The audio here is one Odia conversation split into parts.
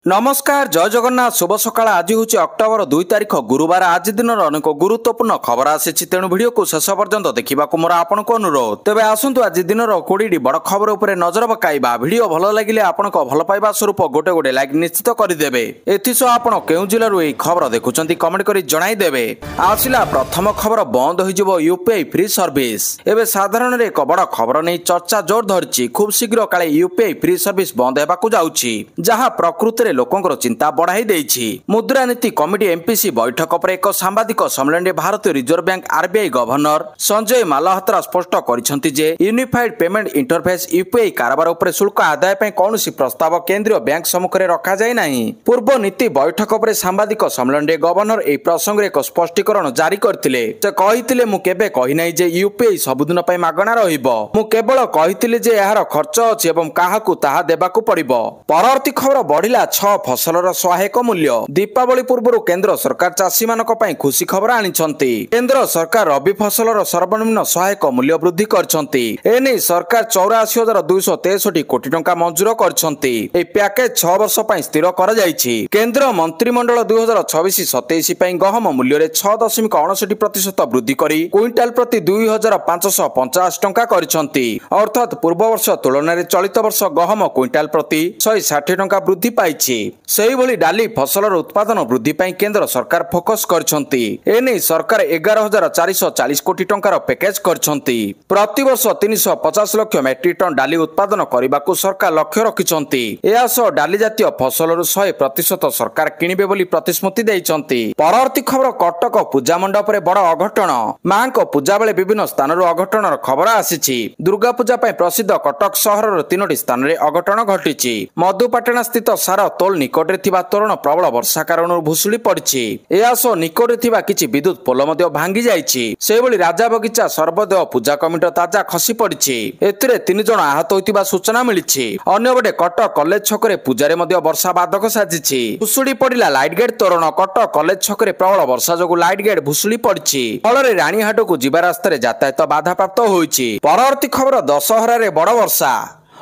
नमस्कार जय जगन्नाथ शुभ सकाळ। आज हूँ अक्टोबर 2 तारिख गुरुवार। आज दिन अनेक गुरुत्वपूर्ण खबर आसी तेणु भिडियो को शेष पर्यंत देखा मोर आपन को अनुरोध। तेज आसतु आज दिन 20 बड़ खबर उपर नजर पकाइबा। भिडियो भल लगे आपण भल पाइबा स्वरूप गोटे गोटे लाइक निश्चित करदेवे। एथिसह आपण केउ जिल्लारू एही खबर देखुचंती कमेंट करी जणाइदेवे। आसिला प्रथम खबर बंद हो यूपीआई फ्री सर्विस। एवं साधारण रे एक बड़ खबर नहीं चर्चा जोर धरछि। खूब शीघ्र काले यूपीआई फ्री सर्विस बंद हेबाकू जाउछि, जहां प्रकृति लोकंर चिंता बढ़ाई देछि। मुद्रानीति कमिटी एमपीसी बैठक पर एक सांबादिक सम्मेलन में भारतीय reserve bank RBI governor Sanjay Malhotra स्पष्ट करिसेंति जे यूनिफाइड पेमेंट इंटरफेस यूपीआई कारबार उपर शुल्क आदाय पय कोनोसी प्रस्ताव केंद्रीय बैंक सम्मुख रे रखा जाय नाही। पूर्व नीति बैठक पर सांबादिक सम्मेलन में गवर्नर एही प्रसंग रे एक स्पष्टीकरण जारी करथिले। से कहिथिले मु केबे कहि नाही जे यूपीआई सबुदिन पय मागणा रहिबो। मु केवल कहिथिले जे एहार खर्च अछि एवं काहाकू ताहा देबाकू पड़िबो। परवर्ती खबर बढ़िला फसलर सहायक मूल्य। दीपावली पूर्व केंद्र सरकार चाषी मानक पय खुशी खबर आनिछंती। केंद्र सरकार रबी फसलर सर्वनिम्न सहायक मूल्य वृद्धि करछंती। एने सरकार 84,263 कोटी टंका मंजूर करछंती। ए पैकेज 6 वर्ष पय स्थिर कर जायछि। केंद्र मंत्रिमंडल 2026-27 पय गहम मूल्य रे 6.59% वृद्धि करी क्विंटाल प्रति 2,550 टंका करछंती। अर्थात पूर्व वर्ष तुलना रे चलित वर्ष गहम क्विंटाल प्रति 160 टंका वृद्धि पाइछि। सेही भली डाली फसलर उत्पादन वृद्धि पय केंद्र सरकार फोकस करछंती। एने सरकार 11,440 कोटी टंकार पैकेज करछंती। प्रति वर्ष 350 लाख मेट्रिक टन डाली उत्पादन करबाकू सरकार लक्ष्य रखिछंती। एहासो डाली जातीय फसलर 100% सरकार किनिबे बोली प्रतिश्रुति दैछंती। परवर्ती खबर कटक पूजा मंडप रे बड़ अघटन। मां को पूजा बेले विभिन्न स्थानरू अघटनर खबर आसीछि। दुर्गा पूजा पय प्रसिद्ध कटक सहरर 3टी स्थान रे अघटन घटिछि। मधुपाटना स्थित सारा तोल निकट रे थिबा तोरण प्रबल वर्षा कारण भुसुड़ी पड़छि। एहासो निकट रे थिबा किछि विद्युत पोल मध्य भांगी जाइछि। सेबोली राजा बगीचा सर्वदेव पूजा कमिटी ताजा खसी पड़छि। एथिरे 3 जण आहत होइतिबा सूचना मिलिछि। अन्यबडे कटक कॉलेज छकरे पूजारे मध्य वर्षा बाधक साजिछि। भुसुड़ी पड़िला लाइट गेट तोरण। कटक कॉलेज छकरे प्रबल वर्षा जोगु लाइट गेट भुसुड़ी पड़छि। फलरे रानीहाट को जिबा रास्ता रे यातायात बाधाप्राप्त होइछि। परवर्ती खबर दशहरा रे बड़ वर्षा।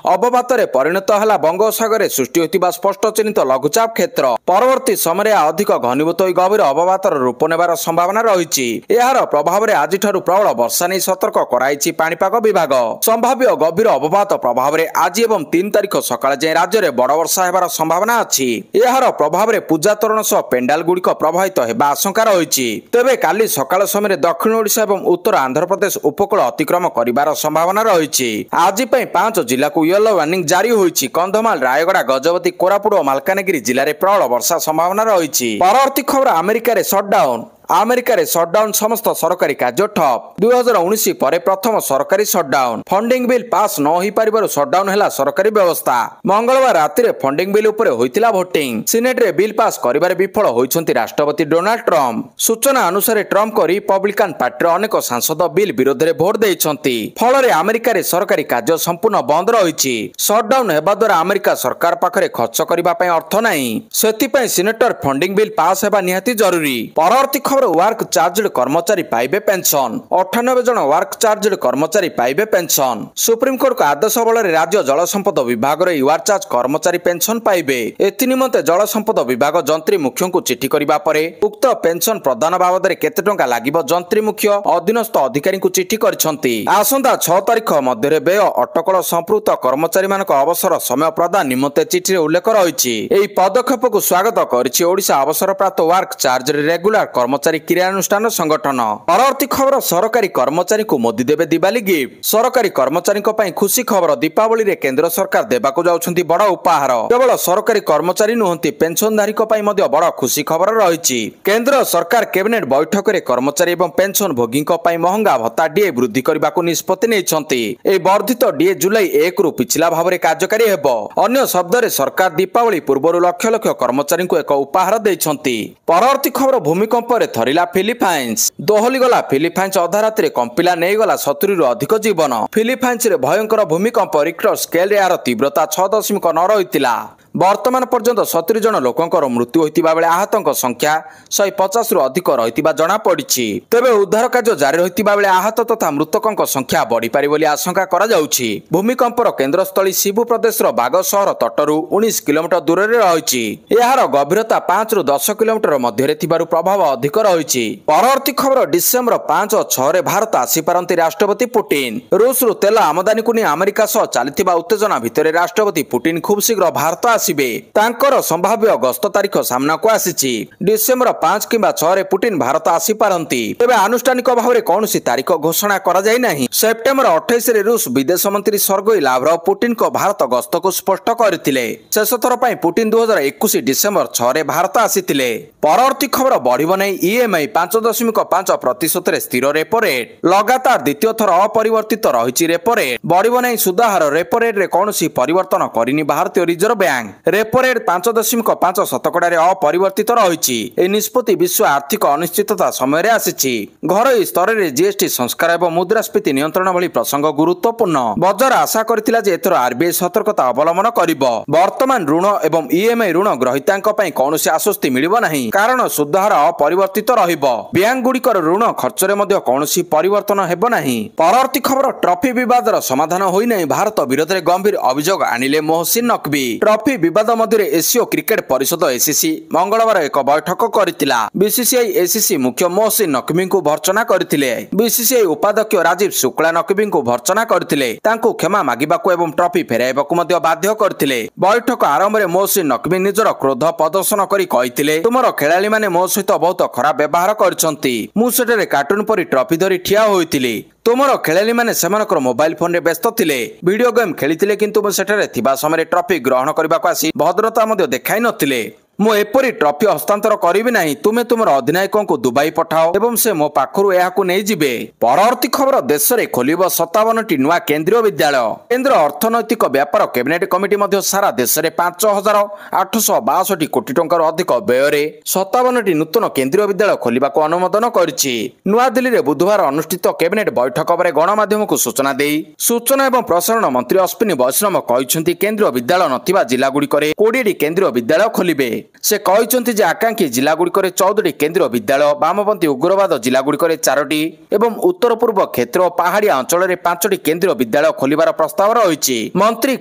अवपातरे परिणत हला बंगोपसागर सृष्टि होतिबा स्पष्ट चिन्हित लघुचाप क्षेत्र। परवर्ती समय अधिक घनीभूत होई गभीर अवपातर रूप नेबार संभावना रहिछि। एहार प्रभाव रे आज ठारू प्रबल वर्षा नै सतर्क कराइछि पाणीपाग विभाग। संभाव्य गभीर अवपात प्रभाव रे आज एवं 3 तारिख सकाळ जे राज्य रे बड़ वर्षा हेबार संभावना अछि। एहार प्रभाव रे पूजा तोरण सह पेंडाल गुड़िक प्रभावित हेबा आशंका रहिछि। तेबे काली सकाळ समय दक्षिण ओडिशा एवं उत्तर आंध्र प्रदेश उपकूल अतिक्रम करिबार संभावना रहिछि। आज पय 5 जिल्ला को येलो वार्निंग जारी होइछि। कंधमाल, रायगड़ा, गजपति, कोरापुट और मालकानगिरी जिले में प्रबल वर्षा संभावना रहिछि। परवर्ती खबर अमेरिका रे शटडाउन। अमेरिका रे शटडाउन समस्त सरकारी कार्य ठप। 2019 पर प्रथम सरकारी शटडाउन। फंडिंग बिल पास न होई परिबार शटडाउन हैला सरकारी व्यवस्था। मंगलवार राति रे फंडिंग बिल उपरे होइतिला भोटिंग। सिनेट रे बिल पास करिबारे विफल होइछंती राष्ट्रपति डोनाल्ड ट्रम्प। सूचना अनुसार ट्रम्प को रिपब्लिकन पार्टी अनेक सांसद बिल विरोध रे भोट देइछंती। फल रे अमेरिका रे सरकारी कार्य संपूर्ण बंद रहिछि। शटडाउन हेबा द्वारा अमेरिका सरकार पाखरे खर्च करिबा पय अर्थ नाही। सेति पय सिनेटर फंडिंग बिल पास हेबा निहाती जरूरी। परवर्ती वर्क चार्जड कर्मचारी पाइबे पेंशन। 98 जन वर्क चार्जड कर्मचारी पाइबे पेंशन। सुप्रीम कोर्ट को आदेश बल राज्य जल संपद विभाग रे वर्क चार्ज कर्मचारी पेंशन पाइबे। एथि निमंते जल संपद विभाग जंत्री मुख्य को चिठी करिबा परे उक्त पेंशन प्रदान बाबद रे केते टंका लागिबो जंत्री मुख्य अधीनस्थ अधिकारी को चिठी करछंती। आसंता 6 तारिख मध्य रे व्यय अटकल संपृक्त कर्मचारी मानक अवसर समय प्रदान निमंते चिठी रे उल्लेख रहिछि। एही पदक्षेप को स्वागत करिछि ओडिशा अवसर प्राप्त वर्क चार्ज रेगुलर कर्मचारी क्रियानुष्ठान संगठन। परवर्ती खबर सरकारी कर्मचारी को मोदी देवे दिवाली गिफ्ट। सरकारी कर्मचारी खुशी खबर। दीपावली रे केंद्र सरकार देबाकू जाउछंती बड़ उपहार। केवल सरकारी कर्मचारी नुहंती पेंशनधारी बड़ खुशी खबर रहिछि। केंद्र सरकार कैबिनेट बैठक रे कर्मचारी एवं पेंशन भोगी महंगा भत्ता डीए वृद्धि करबाकू निष्पत्ति नेइछंती। ए वर्धित डीए जुलाई 1 रु पिछला भाव रे कार्यकारी हेबो। अन्य शब्द रे सरकार दीपावली पूर्व लक्ष लक्ष कर्मचारी को एक उपहार देइछंती। परवर्ती खबर भूमिकंप रे थरिला फिलिपाइन्स। दोहली गला फिलिपाइन्स अधा राति कंपिला नहीं गला 70 रु अधिक जीवन। फिलिपाइन्स रे भयंकर भूमिकंप रिक्टर स्केल रे यार तीव्रता 6.9 रहितिला। ବର୍ତ୍ତମାନ ପର୍ଯ୍ୟନ୍ତ 70 ଜଣ ଲୋକଙ୍କର ମୃତ୍ୟୁ ହୋଇଥିବା ବେଳେ ଆହତଙ୍କ ସଂଖ୍ୟା 150ରୁ ଅଧିକ ରହିଥିବା ଜଣାପଡ଼ିଛି। ତେବେ ଉଦ୍ଧାର କାର୍ଯ୍ୟ ଜାରି ରହିଥିବା ବେଳେ ଆହତ ତଥା ମୃତକଙ୍କ ସଂଖ୍ୟା ବଢ଼ିପାରେ ବୋଲି ଆଶଙ୍କା କରାଯାଉଛି। ଭୂମିକମ୍ପର କେନ୍ଦ୍ରସ୍ଥଳୀ ଶିବୁ ପ୍ରଦେଶର ବାଗ ସହର ତଟରୁ 19 କିଲୋମିଟର ଦୂରରେ ରହିଛି। ଏହାର ଗଭୀରତା 5ରୁ 10 କିଲୋମିଟର ମଧ୍ୟରେ ଥିବାରୁ ପ୍ରଭାବ ଅଧିକ ରହିଛି। ପରବର୍ତ୍ତୀ ଖବର ଡିସେମ୍ବର 5 ଓ 6ରେ ଭାରତ ଆସିପାରନ୍ତି ରାଷ୍ଟ୍ରପତି ପୁଟିନ। ରୁଷରୁ ତେଲ ଆମଦାନୀକୁ ନେଇ ଆମେରିକା ସହ ଚାଲିଥିବା ଉତ୍ତେଜନା ଭିତରେ ରାଷ୍ଟ୍ରପତି ପୁଟିନ ଖୁବ୍ ଶୀଘ୍ର ଭାରତ ଆସିବେ। ତାଙ୍କର ସମ୍ଭାବ୍ୟ ଗସ୍ତ ତାରିଖ ସାମ୍ନାକୁ ଆସିଛି। ଡିସେମ୍ବର 5 କିମ୍ବା 6ରେ ପୁଟିନ ଭାରତ ଆସିପାରନ୍ତି। ତେବେ ଆନୁଷ୍ଠାନିକ ଭାବରେ କୌଣସି ତାରିଖ ଘୋଷଣା କରାଯାଇ ନାହିଁ। ସେପ୍ଟେମ୍ବର 28ରେ ରୁଷ ବିଦେଶ ମନ୍ତ୍ରୀ ସର୍ଗେଇ ଲାଭ୍ରଭ୍ ପୁଟିନଙ୍କ ଭାରତ ଗସ୍ତକୁ ସ୍ପଷ୍ଟ କରିଥିଲେ। ଶେଷ ଥର ପାଇଁ ପୁଟିନ 2021 ଡିସେମ୍ବର 6ରେ ଭାରତ ଆସିଥିଲେ। ପରବର୍ତ୍ତୀ ଖବର ବଢ଼ିବ ନାହିଁ ଇଏମ୍ଆଇ 5.5% ସ୍ଥିର ରେପୋ ରେଟ୍। ଲଗାତାର ଦ୍ୱିତୀୟ ଥର ଅପରିବର୍ତ୍ତିତ ରହିଛି ରେପୋ ରେଟ୍। ବଢ଼ିବ ନାହିଁ ସୁଧହାର। ରେପୋ ରେଟ୍ରେ କୌଣସି ପରିବର୍ତ୍ତନ କରିନି ଭାରତୀୟ ରିଜର୍ଭ ବ୍ୟାଙ୍କ। ରେପୋ ରେଟ୍ 5.5% ଅପରିବର୍ତ୍ତିତ ରହିଛି। ଏହି ନିଷ୍ପତ୍ତି ବିଶ୍ୱ ଆର୍ଥିକ ଅନିଶ୍ଚିତତା ସମୟରେ ଆସିଛି। ଘରୋଇ ସ୍ତରରେ ଜିଏସ୍ଟି ସଂସ୍କାର ଏବଂ ମୁଦ୍ରାସ୍ଫୀତି ନିୟନ୍ତ୍ରଣ ଭଳି ପ୍ରସଙ୍ଗ ଗୁରୁତ୍ୱପୂର୍ଣ୍ଣ। ବଜାର ଆଶା କରିଥିଲା ଯେ ଏଥର ଆର୍ବିଆଇ ସତର୍କତା ଅବଲମ୍ବନ କରିବ। ବର୍ତ୍ତମାନ ଋଣ ଏବଂ ଇଏମ୍ଆଇ ଋଣ ଗ୍ରହୀତାଙ୍କ ପାଇଁ କୌଣସି ଆଶ୍ୱସ୍ତି ମିଳିବ ନାହିଁ, କାରଣ ସୁଧହାର ଅପରିବର୍ତ୍ତିତ ରହିବ। ବ୍ୟାଙ୍କଗୁଡ଼ିକର ଋଣ ଖର୍ଚ୍ଚରେ ମଧ୍ୟ କୌଣସି ପରିବର୍ତ୍ତନ ହେବ ନାହିଁ। ପରବର୍ତ୍ତୀ ଖବର ଟ୍ରଫି ବିବାଦର ସମାଧାନ ହୋଇନାହିଁ। ଭାରତ ବିରୋଧରେ ଗମ୍ଭୀର ଅଭିଯୋଗ ଆଣିଲେ ମୋହସିନ୍ ନକଭି। ଟ୍ରଫି ବିବାଦ ମଧ୍ୟରେ ଏସୀୟ କ୍ରିକେଟ ପରିଷଦ ଏସିସି ମଙ୍ଗଳବାର ଏକ ବୈଠକ କରିଥିଲା। ବିସିସିଆଇ ଏସିସି ମୁଖ୍ୟ ମୋହସିନ୍ ନକଭିଙ୍କୁ ଭର୍ତ୍ସନା କରିଥିଲେ। ବିସିସିଆଇ ଉପାଧ୍ୟକ୍ଷ ରାଜୀବ ଶୁକ୍ଲା ନକଭିଙ୍କୁ ଭର୍ତ୍ସନା କରିଥିଲେ। ତାଙ୍କୁ କ୍ଷମା ମାଗିବାକୁ ଏବଂ ଟ୍ରଫି ଫେରାଇବାକୁ ମଧ୍ୟ ବାଧ୍ୟ କରିଥିଲେ। ବୈଠକ ଆରମ୍ଭରେ ମୋହସିନ୍ ନକଭି ନିଜର କ୍ରୋଧ ପ୍ରଦର୍ଶନ କରି କହିଥିଲେ, ତୁମର ଖେଳାଳିମାନେ ମୋ ସହିତ ବହୁତ ଖରାପ ବ୍ୟବହାର କରିଛନ୍ତି। ମୁଁ ସେଠାରେ କାର୍ଟୁନ ପରି ଟ୍ରଫି ଧରି ଠିଆ ହୋଇଥିଲି। ତୁମର ଖେଳାଳିମାନେ ସେମାନଙ୍କର ମୋବାଇଲ ଫୋନରେ ବ୍ୟସ୍ତ ଥିଲେ, ଭିଡିଓ ଗେମ୍ ଖେଳିଥିଲେ, କିନ୍ତୁ ମୁଁ ସେଠାରେ ଥିବା ସମୟରେ ଟ୍ରଫି ଗ୍ରହଣ କରିବାକୁ ଆସି ଭଦ୍ରତା ମଧ୍ୟ ଦେଖାଇ ନଥିଲେ। ମୁଁ ଏପରି ଟ୍ରଫି ହସ୍ତାନ୍ତର କରିବି ନାହିଁ। ତୁମେ ତୁମର ଅଧିନାୟକଙ୍କୁ ଦୁବାଇ ପଠାଅ ଏବଂ ସେ ମୋ ପାଖରୁ ଏହାକୁ ନେଇଯିବେ। ପରବର୍ତ୍ତୀ ଖବର ଦେଶରେ ଖୋଲିବ 57ଟି ନୂଆ କେନ୍ଦ୍ରୀୟ ବିଦ୍ୟାଳୟ। କେନ୍ଦ୍ର ଅର୍ଥନୈତିକ ବ୍ୟାପାର କ୍ୟାବିନେଟ କମିଟି ମଧ୍ୟ ସାରା ଦେଶରେ 5,862 କୋଟି ଟଙ୍କାରୁ ଅଧିକ ବ୍ୟୟରେ 57ଟି ନୂତନ କେନ୍ଦ୍ରୀୟ ବିଦ୍ୟାଳୟ ଖୋଲିବାକୁ ଅନୁମୋଦନ କରିଛି। ନୂଆଦିଲ୍ଲୀରେ ବୁଧବାର ଅନୁଷ୍ଠିତ କ୍ୟାବିନେଟ ବୈଠକ ପରେ ଗଣମାଧ୍ୟମକୁ ସୂଚନା ଦେଇ ସୂଚନା ଏବଂ ପ୍ରସାରଣ ମନ୍ତ୍ରୀ ଅଶ୍ୱିନୀ ବୈଷ୍ଣବ କହିଛନ୍ତି, କେନ୍ଦ୍ରୀୟ ବିଦ୍ୟାଳୟ ନଥିବା ଜିଲ୍ଲାଗୁଡ଼ିକରେ 20ଟି କେନ୍ଦ୍ରୀୟ ବିଦ୍ୟାଳୟ ଖୋଲିବେ। ସେ କହିଛନ୍ତି ଯେ ଆକାଂକ୍ଷୀ ଜିଲ୍ଲାଗୁଡ଼ିକରେ 14ଟି କେନ୍ଦ୍ରୀୟ ବିଦ୍ୟାଳୟ, ବାମପନ୍ଥୀ ଉଗ୍ରବାଦ ଜିଲ୍ଲାଗୁଡ଼ିକରେ 4ଟି ଏବଂ ଉତ୍ତର ପୂର୍ବ କ୍ଷେତ୍ର ଓ ପାହାଡ଼ିଆ ଅଞ୍ଚଳରେ 5ଟି କେନ୍ଦ୍ରୀୟ ବିଦ୍ୟାଳୟ ଖୋଲିବାର ପ୍ରସ୍ତାବ ରହିଛି। ମନ୍ତ୍ରୀ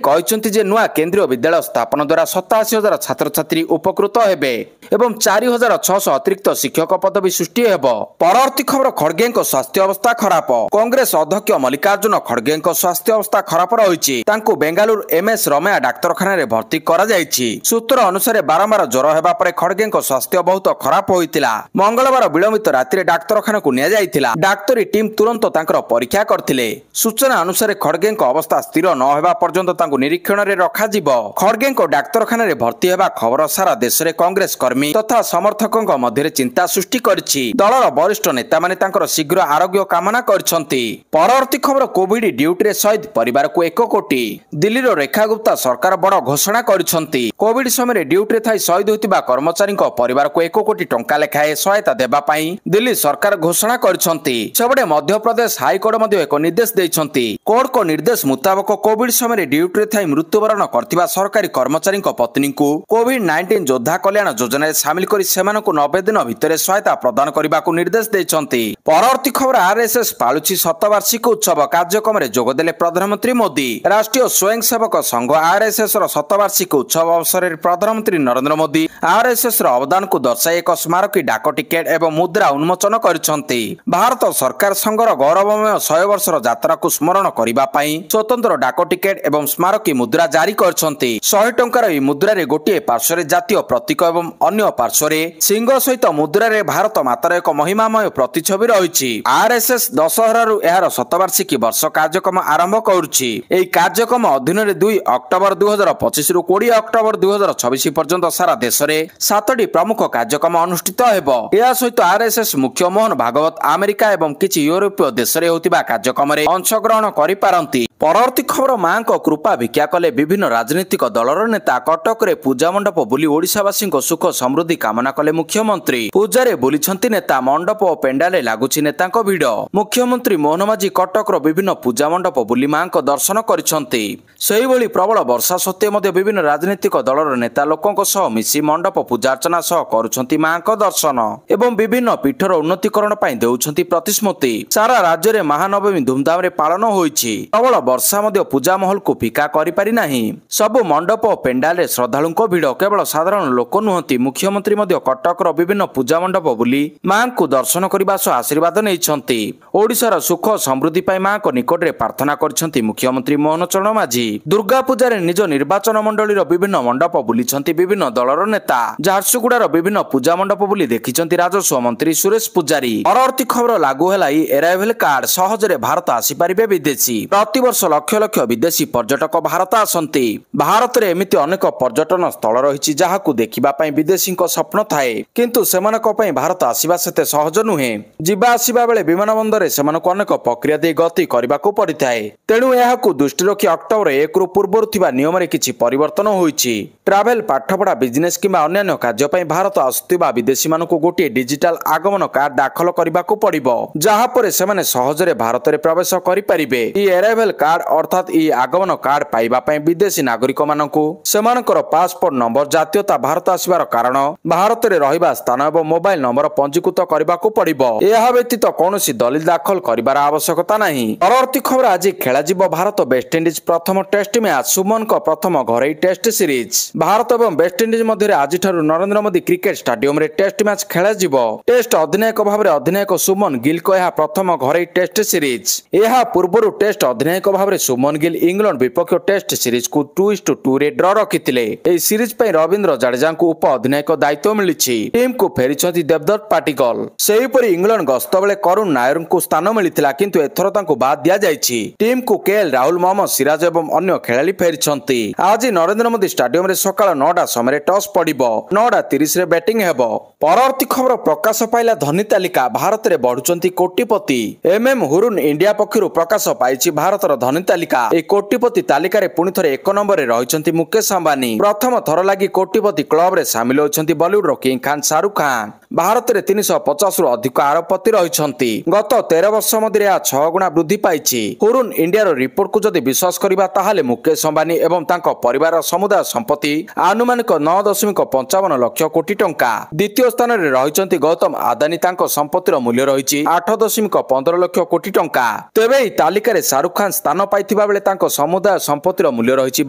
କହିଛନ୍ତି ଯେ ନୂଆ କେନ୍ଦ୍ରୀୟ ବିଦ୍ୟାଳୟ ସ୍ଥାପନ ଦ୍ୱାରା 87,000 ଛାତ୍ରଛାତ୍ରୀ ଉପକୃତ ହେବେ ଏବଂ 4,600 ଅତିରିକ୍ତ ଶିକ୍ଷକ ପଦବୀ ସୃଷ୍ଟି ହେବ। ପରବର୍ତ୍ତୀ ଖବର ଖଡଗେଙ୍କ ସ୍ୱାସ୍ଥ୍ୟ ଅବସ୍ଥା ଖରାପ। କଂଗ୍ରେସ ଅଧ୍ୟକ୍ଷ ମଲ୍ଲିକାର୍ଜୁନ ଖଡଗେଙ୍କ ସ୍ୱାସ୍ଥ୍ୟ ଅବସ୍ଥା ଖରାପ ରହିଛି। ତାଙ୍କୁ ବେଙ୍ଗାଲୁରୁ MS ରମେୟା ଡାକ୍ତରଖାନାରେ ଭର୍ତ୍ତି କରାଯାଇଛି। ସୂତ୍ର ଅନୁସାରେ ବାରମ୍ବାର ଜ୍ୱର ହେବା ପରେ ଖଡଗେଙ୍କ ସ୍ୱାସ୍ଥ୍ୟ ବହୁତ ଖରାପ ହୋଇଥିଲା। ମଙ୍ଗଳବାର ବିଳମ୍ବିତ ରାତିରେ ଡାକ୍ତରଖାନାକୁ ନିଆଯାଇଥିଲା। ଡାକ୍ତରୀ ଟିମ୍ ତୁରନ୍ତ ତାଙ୍କର ପରୀକ୍ଷା କରିଥିଲେ। ସୂଚନା ଅନୁସାରେ ଖଡଗେଙ୍କ ଅବସ୍ଥା ସ୍ଥିର ନ ହେବା ପର୍ଯ୍ୟନ୍ତ ତାଙ୍କୁ ନିରୀକ୍ଷଣରେ ରଖାଯିବ। ଖଡଗେଙ୍କ ଡାକ୍ତରଖାନାରେ ଭର୍ତ୍ତି ହେବା ଖବର ସାରା ଦେଶରେ କଂଗ୍ରେସ କର୍ମୀ ତଥା ସମର୍ଥକଙ୍କ ମଧ୍ୟରେ ଚିନ୍ତା ସୃଷ୍ଟି କରିଛି। ଦଳର ବରିଷ୍ଠ ନେତାମାନେ ତାଙ୍କର ଶୀଘ୍ର ଆରୋଗ୍ୟ କାମନା କରିଛନ୍ତି। ପରବର୍ତ୍ତୀ ଖବର କୋଭିଡ ଡ୍ୟୁଟିରେ ଶହୀଦ ପରିବାରକୁ 1 କୋଟି। ଦିଲ୍ଲୀର ରେଖା ଗୁପ୍ତା ସରକାର ବଡ଼ ଘୋଷଣା କରିଛନ୍ତି। କୋଭିଡ ସମୟରେ ଡ୍ୟୁଟିରେ ଥାଇ ଶହୀଦ ହୋଇଥିବା କର୍ମଚାରୀଙ୍କ ପରିବାରକୁ 1 କୋଟି ଟଙ୍କା ଲେଖାଏଁ ସହାୟତା ଦେବା ପାଇଁ ଦିଲ୍ଲୀ ସରକାର ଘୋଷଣା କରିଛନ୍ତି। ସେପଟେ ମଧ୍ୟପ୍ରଦେଶ ହାଇକୋର୍ଟ ମଧ୍ୟ ଏକ ନିର୍ଦ୍ଦେଶ ଦେଇଛନ୍ତି। କୋର୍ଟଙ୍କ ନିର୍ଦ୍ଦେଶ ମୁତାବକ କୋଭିଡ ସମୟରେ ଡ୍ୟୁଟିରେ ଥାଇ ମୃତ୍ୟୁବରଣ କରିଥିବା ସରକାରୀ କର୍ମଚାରୀଙ୍କ ପତ୍ନୀଙ୍କୁ କୋଭିଡ-19 ଯୋଦ୍ଧା କଲ୍ୟାଣ ଯୋଜନାରେ ସାମିଲ କରି ସେମାନଙ୍କୁ 90 ଦିନ ଭିତରେ ସହାୟତା ପ୍ରଦାନ କରିବାକୁ ନିର୍ଦ୍ଦେଶ ଦେଇଛନ୍ତି। ପରବର୍ତ୍ତୀ ଖବର RSS ପାଳୁଛି ଶତବାର୍ଷିକୀ ଉତ୍ସବ। କାର୍ଯ୍ୟକ୍ରମରେ ଯୋଗଦେଲେ ପ୍ରଧାନମନ୍ତ୍ରୀ ମୋଦି। ରାଷ୍ଟ୍ରୀୟ ସ୍ୱୟଂସେବକ ସଂଘ RSS ର ଶତବାର୍ଷିକୀ ଉତ୍ସବ ଅବସରରେ ପ୍ରଧାନମନ୍ତ୍ରୀ ନରେନ୍ଦ୍ର ମୋଦି RSS ର ଅବଦାନକୁ ଦର୍ଶାଇ ଏକ ସ୍ମାରକୀ ଡାକ ଟିକେଟ ଏବଂ ମୁଦ୍ରା ଉନ୍ମୋଚନ କରିଛନ୍ତି। ଭାରତ ସରକାର ସଂଘର ଗୌରବମୟ 100 ବର୍ଷର ଯାତ୍ରାକୁ ସ୍ମରଣ କରିବା ପାଇଁ ସ୍ୱତନ୍ତ୍ର ଡାକ ଟିକେଟ ଏବଂ ସ୍ମାରକୀ ମୁଦ୍ରା ଜାରି କରିଛନ୍ତି। 100 ଟଙ୍କାର ଏହି ମୁଦ୍ରାରେ ଗୋଟିଏ ପାର୍ଶ୍ୱରେ ଜାତୀୟ ପ୍ରତୀକ ଏବଂ ଅନ୍ୟ ପାର୍ଶ୍ୱରେ ସିଂହ ସହିତ ମୁଦ୍ରାରେ ଭାରତ ମାତାର ଏକ ମହିମାମୟ ପ୍ରତିଛବି ରହିଛି। RSS ଦଶହରାରୁ ଏହାର ଶତବାର୍ଷିକୀ ବର୍ଷ କାର୍ଯ୍ୟକ୍ରମ ଆରମ୍ଭ କରୁଛି। ଏହି କାର୍ଯ୍ୟକ୍ରମ ଅଧୀନରେ 2 ଅକ୍ଟୋବର 2025 ରୁ 20 ଅକ୍ଟୋବର 2026 ପର୍ଯ୍ୟନ୍ତ ସାରା ଦେଶରେ 7ଟି ପ୍ରମୁଖ କାର୍ଯ୍ୟକ୍ରମ ଅନୁଷ୍ଠିତ ହେବ। ଏହା ସହିତ RSS ମୁଖ୍ୟ ମୋହନ ଭାଗବତ ଆମେରିକା ଏବଂ କିଛି ୟୁରୋପୀୟ ଦେଶରେ ହେଉଥିବା କାର୍ଯ୍ୟକ୍ରମରେ ଅଂଶଗ୍ରହଣ କରିପାରନ୍ତି। ପରବର୍ତ୍ତୀ ଖବର ମାଙ୍କ କୃପା ଭିକ୍ଷା କଲେ ବିଭିନ୍ନ ରାଜନୈତିକ ଦଳର ନେତା। କଟକରେ ପୂଜା ମଣ୍ଡପ ବୁଲି ଓଡ଼ିଶାବାସୀଙ୍କ ସୁଖ ସମୃଦ୍ଧି କାମନା କଲେ ମୁଖ୍ୟମନ୍ତ୍ରୀ। ପୂଜାରେ ବୁଲିଛନ୍ତି ନେତା। ମଣ୍ଡପ ଓ ପେଣ୍ଡାଲରେ ଲାଗୁଛି ନେତାଙ୍କ ଭିଡ଼। ମୁଖ୍ୟମନ୍ତ୍ରୀ ମୋହନ ମାଝୀ କଟକର ବିଭିନ୍ନ ପୂଜା ମଣ୍ଡପ ବୁଲି ମାଙ୍କ ଦର୍ଶନ କରିଛନ୍ତି। ସେହିଭଳି ପ୍ରବଳ ବର୍ଷା ସତ୍ତ୍ୱେ ମଧ୍ୟ ବିଭିନ୍ନ ରାଜନୈତିକ ଦଳର ନେତା ଲୋକଙ୍କ ସହ ମିଶି ମଣ୍ଡପ ପୂଜାର୍ଚ୍ଚନା ସହ କରୁଛନ୍ତି ମାଙ୍କ ଦର୍ଶନ ଏବଂ ବିଭିନ୍ନ ପୀଠର ଉନ୍ନତିକରଣ ପାଇଁ ଦେଉଛନ୍ତି ପ୍ରତିଶ୍ରୁତି। ସାରା ରାଜ୍ୟରେ ମହାନବମୀ ଧୁମଧାମରେ ପାଳନ ହୋଇଛି। ପ୍ରବଳ ବର୍ଷା ମଧ୍ୟ ପୂଜା ମହଲକୁ ଫିକା କରିପାରି ନାହିଁ। ସବୁ ମଣ୍ଡପ ଓ ପେଣ୍ଡାଲରେ ଶ୍ରଦ୍ଧାଳୁଙ୍କ ଭିଡ଼। କେବଳ ସାଧାରଣ ଲୋକ ନୁହନ୍ତି, ମୁଖ୍ୟମନ୍ତ୍ରୀ ମଧ୍ୟ କଟକର ବିଭିନ୍ନ ପୂଜା ମଣ୍ଡପ ବୁଲି ମାଙ୍କୁ ଦର୍ଶନ କରିବା ସହ ଆଶୀର୍ବାଦ ନେଇଛନ୍ତି। ଓଡ଼ିଶାର ସୁଖ ସମୃଦ୍ଧି ପାଇଁ ମାଙ୍କ ନିକଟରେ ପ୍ରାର୍ଥନା କରିଛନ୍ତି ମୁଖ୍ୟମନ୍ତ୍ରୀ ମୋହନ ଚରଣ ମାଝୀ। ଦୁର୍ଗା ପୂଜାରେ ନିଜ ନିର୍ବାଚନ ମଣ୍ଡଳୀର ବିଭିନ୍ନ ମଣ୍ଡପ ବୁଲିଛନ୍ତି ବିଭିନ୍ନ ଦଳର ନେତା। ଝାରସୁଗୁଡ଼ାର ବିଭିନ୍ନ ପୂଜା ମଣ୍ଡପ ବୁଲି ଦେଖିଛନ୍ତି ରାଜସ୍ୱ ମନ୍ତ୍ରୀ ସୁରେଶ ପୂଜାରୀ। ପରବର୍ତ୍ତୀ ଖବର ଲାଗୁ ହେଲା ଇ ଏରାଇଭେଲ କାର୍ଡ। ସହଜରେ ଭାରତ ଆସିପାରିବେ ବିଦେଶୀ। ପ୍ରତିବର୍ଷ ଲକ୍ଷ ଲକ୍ଷ ବିଦେଶୀ ପର୍ଯ୍ୟଟକ ଭାରତ ଆସନ୍ତି। ଭାରତରେ ଏମିତି ଅନେକ ପର୍ଯ୍ୟଟନ ସ୍ଥଳ ରହିଛି ଯାହାକୁ ଦେଖିବା ପାଇଁ ବିଦେଶୀଙ୍କ ସ୍ୱପ୍ନ ଥାଏ, କିନ୍ତୁ ସେମାନଙ୍କ ପାଇଁ ଭାରତ ଆସିବା ସେତେ ସହଜ ନୁହେଁ। ଯିବା ଆସିବା ବେଳେ ବିମାନ ବନ୍ଦରରେ ସେମାନଙ୍କୁ ଅନେକ ପ୍ରକ୍ରିୟା ଦେଇ ଗତି କରିବାକୁ ପଡ଼ିଥାଏ। ତେଣୁ ଏହାକୁ ଦୃଷ୍ଟିରେ ରଖି ଅକ୍ଟୋବର 1ରୁ ପୂର୍ବରୁ ଥିବା ନିୟମରେ କିଛି ପରିବର୍ତ୍ତନ ହୋଇଛି। ଟ୍ରାଭେଲ, ପାଠପଢ଼ା, ବିଜନେସ୍ କିମ୍ବା ଅନ୍ୟାନ୍ୟ କାର୍ଯ୍ୟ ପାଇଁ ଭାରତ ଆସୁଥିବା ବିଦେଶୀମାନଙ୍କୁ ଗୋଟିଏ ଡିଜିଟାଲ ଆଗମନ କାର୍ଡ ଦାଖଲ କରିବାକୁ ପଡ଼ିବ, ଯାହାପରେ ସେମାନେ ସହଜରେ ଭାରତରେ ପ୍ରବେଶ କରିପାରିବେ। ଇ ଏରାଇଭେଲ କାର୍ଡ ଅର୍ଥାତ୍ ଇ ଆଗମନ କାର୍ଡ ପାଇବା ପାଇଁ ବିଦେଶୀ ନାଗରିକମାନଙ୍କୁ ସେମାନଙ୍କର ପାସପୋର୍ଟ ନମ୍ବର, ଜାତୀୟତା, ଭାରତ ଆସିବାର କାରଣ, ଭାରତରେ ରହିବା ସ୍ଥାନ ଏବଂ ମୋବାଇଲ ନମ୍ବର ପଞ୍ଜୀକୃତ କରିବାକୁ ପଡ଼ିବ। ଏହା ବ୍ୟତୀତ କୌଣସି ଦଲିଲ ଦାଖଲ କରିବାର ଆବଶ୍ୟକତା ନାହିଁ। ପରବର୍ତ୍ତୀ ଖବର ଆଜି ଖେଳାଯିବ ଭାରତ ୱେଷ୍ଟଇଣ୍ଡିଜ ପ୍ରଥମ ଟେଷ୍ଟ ମ୍ୟାଚ୍। ସୁମନଙ୍କ ପ୍ରଥମ ଘରୋଇ ଟେଷ୍ଟ ସିରିଜ। ଭାରତ ଏବଂ ୱେଷ୍ଟଇଣ୍ଡିଜ ମଧ୍ୟରେ ଆଜିଠାରୁ ନରେନ୍ଦ୍ର ମୋଦି କ୍ରିକେଟ ଷ୍ଟାଡିୟମରେ ଟେଷ୍ଟ ମ୍ୟାଚ୍ ଖେଳାଯିବ। ଟେଷ୍ଟ ଅଧିନାୟକ ଭାବରେ ଅଧିନାୟକ ସୁମନ ଗିଲଙ୍କ ଏହା ପ୍ରଥମ ଘରୋଇ ଟେଷ୍ଟ ସିରିଜ। ଏହା ପୂର୍ବରୁ ଟେଷ୍ଟ ଅଧିନାୟକ ଭାବରେ ସୁମନ ଗିଲ୍ ଇଂଲଣ୍ଡ ବିପକ୍ଷ ଟେଷ୍ଟ ସିରିଜକୁ 2-2ରେ ଡ୍ର ରଖିଥିଲେ। ଏହି ସିରିଜ ପାଇଁ ରବୀନ୍ଦ୍ର ଜାଡେଜାଙ୍କୁ ଉପ ଅଧିନାୟକ ଦାୟିତ୍ୱ ମିଳିଛି। ଟିମ୍କୁ ଫେରିଛନ୍ତି ଦେବଦତ୍ତ ପାଟିକଲ। ସେହିପରି ଇଂଲଣ୍ଡ ଗସ୍ତ ବେଳେ କରୁଣ ନାୟରଙ୍କୁ ସ୍ଥାନ ମିଳିଥିଲା, କିନ୍ତୁ ଏଥର ତାଙ୍କୁ ବାଦ୍ ଦିଆଯାଇଛି। ଟିମ୍କୁ କେଏଲ ରାହୁଲ, ମହମ୍ମଦ ସିରାଜ ଏବଂ ଅନ୍ୟ ଖେଳାଳି ଫେରିଛନ୍ତି। ଆଜି ନରେନ୍ଦ୍ର ମୋଦି ଷ୍ଟାଡିୟମରେ ସକାଳ 9ଟା ସମୟରେ ଟସ୍ ପଡ଼ିବ। 9:30ରେ ବ୍ୟାଟିଂ ହେବ। ପରବର୍ତ୍ତୀ ଖବର ପ୍ରକାଶ ପାଇଲା ଧନୀ ତାଲିକା। ଭାରତରେ ବଢୁଛନ୍ତି କୋଟିପତି। ଏମ୍ଏମ୍ ହୁରୁନ ଇଣ୍ଡିଆ ପକ୍ଷରୁ ପ୍ରକାଶ ପାଇଛି ଭାରତର ଧନୀ ତାଲିକା। ଏହି କୋଟିପତି ତାଲିକାରେ ପୁଣି ଥରେ 1 ନମ୍ବରରେ ରହିଛନ୍ତି ମୁକେଶ ଅମ୍ବାନୀ। ପ୍ରଥମ ଥର ଲାଗି କୋଟିପତି କ୍ଲବରେ ସାମିଲ ହୋଇଛନ୍ତି ବଲିଉଡର କିଙ୍ଗ ଖାନ ଶାହରୁଖ ଖାନ। ଭାରତରେ 350ରୁ ଅଧିକ ଆରବପତି ରହିଛନ୍ତି। ଗତ 13 ବର୍ଷ ମଧ୍ୟରେ ଏହା 6 ଗୁଣା ବୃଦ୍ଧି ପାଇଛି। ହୁରୁନ ଇଣ୍ଡିଆର ରିପୋର୍ଟକୁ ଯଦି ବିଶ୍ୱାସ କରିବା ତାହେଲେ ମୁକେଶ ଅମ୍ବାନୀ ଏବଂ ତାଙ୍କ ପରିବାରର ସମୁଦାୟ ସମ୍ପତ୍ତି ଆନୁମାନିକ 9.55 ଲକ୍ଷ କୋଟି ଟଙ୍କା। ଦ୍ୱିତୀୟ ସ୍ଥାନରେ ରହିଛନ୍ତି ଗୌତମ ଆଦାନୀ। ତାଙ୍କ ସମ୍ପତ୍ତିର ମୂଲ୍ୟ ରହିଛି 8.15 ଲକ୍ଷ କୋଟି ଟଙ୍କା। ତେବେ ଏହି ତାଲିକାରେ ଶାହରୁଖ ଖାନ ସ୍ଥାନ ପାଇଥିବା ବେଳେ ତାଙ୍କ ସମୁଦାୟ ସମ୍ପତ୍ତିର ମୂଲ୍ୟ ରହିଛି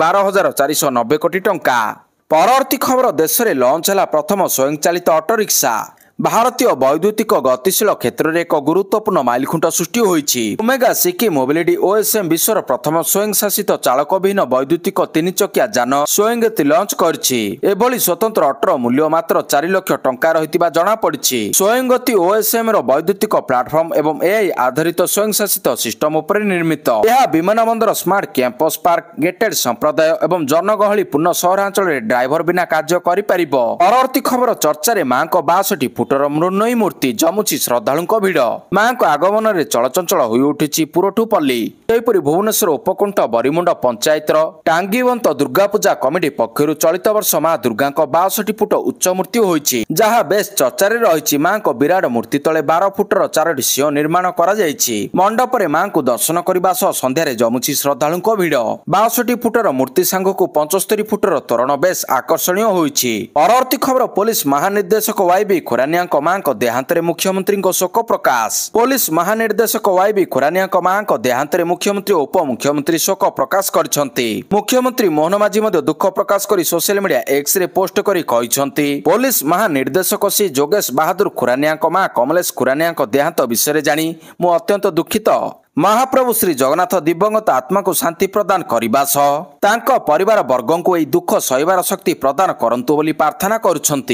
12,490 କୋଟି ଟଙ୍କା। ପରବର୍ତ୍ତୀ ଖବର ଦେଶରେ ଲଞ୍ଚ ହେଲା ପ୍ରଥମ ସ୍ୱୟଂଚାଳିତ ଅଟୋରିକ୍ସା। ଭାରତୀୟ ବୈଦ୍ୟୁତିକ ଗତିଶୀଳ କ୍ଷେତ୍ରରେ ଏକ ଗୁରୁତ୍ୱପୂର୍ଣ୍ଣ ମାଇଲଖୁଣ୍ଟ ସୃଷ୍ଟି ହୋଇଛି। ଓମେଗା ସିକି ମୋବିଲିଟି OSM ବିଶ୍ୱର ପ୍ରଥମ ସ୍ୱୟଂଶାସିତ ଚାଳକବିହୀନ ବୈଦ୍ୟୁତିକ 3 ଚକିଆ ଯାନ ସ୍ୱୟଂଗତି ଲଞ୍ଚ କରିଛି। ଏଭଳି ସ୍ୱତନ୍ତ୍ର ଅଟୋର ମୂଲ୍ୟ ମାତ୍ର 4 ଲକ୍ଷ ଟଙ୍କା ରହିଥିବା ଜଣାପଡ଼ିଛି। ସ୍ୱୟଂଗତି OSM ର ବୈଦ୍ୟୁତିକ ପ୍ଲାଟଫର୍ମ ଏବଂ AI ଆଧାରିତ ସ୍ୱୟଂଶାସିତ ସିଷ୍ଟମ ଉପରେ ନିର୍ମିତ। ଏହା ବିମାନ ବନ୍ଦର, ସ୍ମାର୍ଟ କ୍ୟାମ୍ପସ, ପାର୍କ, ଗେଟେଡ ସମ୍ପ୍ରଦାୟ ଏବଂ ଜନଗହଳିପୂର୍ଣ୍ଣ ସହରାଞ୍ଚଳରେ ଡ୍ରାଇଭର ବିନା କାର୍ଯ୍ୟ କରିପାରିବ। ପରବର୍ତ୍ତୀ ଖବର ଚର୍ଚ୍ଚାରେ ମାଙ୍କ 62 ଫୁଟର ମୃଣ୍ମୟୀ ମୂର୍ତ୍ତି। ଜମୁଛି ଶ୍ରଦ୍ଧାଳୁଙ୍କ ଭିଡ଼। ମାଙ୍କ ଆଗମନରେ ଚଳଚଞ୍ଚଳ ହୋଇଉଠିଛି ପୁରଠୁପଲ୍ଲୀ। ସେହିପରି ଭୁବନେଶ୍ୱର ଉପକଣ୍ଠ ବରିମୁଣ୍ଡ ପଞ୍ଚାୟତର ଟାଙ୍ଗିବନ୍ତ ଦୁର୍ଗାପୂଜା କମିଟି ପକ୍ଷରୁ ଚଳିତ ବର୍ଷ ମା ଦୁର୍ଗାଙ୍କ 62 ଫୁଟ ଉଚ୍ଚ ମୂର୍ତ୍ତି ହୋଇଛି, ଯାହା ବେଶ ଚର୍ଚ୍ଚାରେ ରହିଛି। ମାଙ୍କ ବିରାଟ ମୂର୍ତ୍ତି ତଳେ 12 ଫୁଟର 4ଟି ସିଂହ ନିର୍ମାଣ କରାଯାଇଛି। ମଣ୍ଡପରେ ମାଙ୍କୁ ଦର୍ଶନ କରିବା ସହ ସନ୍ଧ୍ୟାରେ ଜମୁଛି ଶ୍ରଦ୍ଧାଳୁଙ୍କ ଭିଡ଼। 62 ଫୁଟର ମୂର୍ତ୍ତି ସାଙ୍ଗକୁ 75 ଫୁଟର ତୋରଣ ବେଶ ଆକର୍ଷଣୀୟ ହୋଇଛି। ପରବର୍ତ୍ତୀ ଖବର ପୋଲିସ ମହାନିର୍ଦ୍ଦେଶକ YB ଖୁରାନିଆଙ୍କ ମାଙ୍କ ଦେହାନ୍ତରେ ମୁଖ୍ୟମନ୍ତ୍ରୀଙ୍କ ଶୋକ ପ୍ରକାଶ। ପୋଲିସ ମହାନିର୍ଦ୍ଦେଶକ YB ଖୁରାନିଆଙ୍କ ମାଙ୍କ ଦେହାନ୍ତରେ ମୁଖ୍ୟମନ୍ତ୍ରୀ ଓ ଉପମୁଖ୍ୟମନ୍ତ୍ରୀ ଶୋକ ପ୍ରକାଶ କରିଛନ୍ତି। ମୁଖ୍ୟମନ୍ତ୍ରୀ ମୋହନ ମାଝୀ ମଧ୍ୟ ଦୁଃଖ ପ୍ରକାଶ କରି ସୋସିଆଲ ମିଡିଆ ଏକ୍ସରେ ପୋଷ୍ଟ କରି କହିଛନ୍ତି, ପୋଲିସ ମହାନିର୍ଦ୍ଦେଶକ ଶ୍ରୀ ଯୋଗେଶ ବାହାଦୁର ଖୁରାନିଆଙ୍କ ମା କମଲେଶ ଖୁରାନିଆଙ୍କ ଦେହାନ୍ତ ବିଷୟରେ ଜାଣି ମୁଁ ଅତ୍ୟନ୍ତ ଦୁଃଖିତ। ମହାପ୍ରଭୁ ଶ୍ରୀ ଜଗନ୍ନାଥ ଦିବଂଗତ ଆତ୍ମାକୁ ଶାନ୍ତି ପ୍ରଦାନ କରିବା ସହ ତାଙ୍କ ପରିବାର ବର୍ଗଙ୍କୁ ଏହି ଦୁଃଖ ସହିବାର ଶକ୍ତି ପ୍ରଦାନ କରନ୍ତୁ ବୋଲି ପ୍ରାର୍ଥନା କରୁଛନ୍ତି।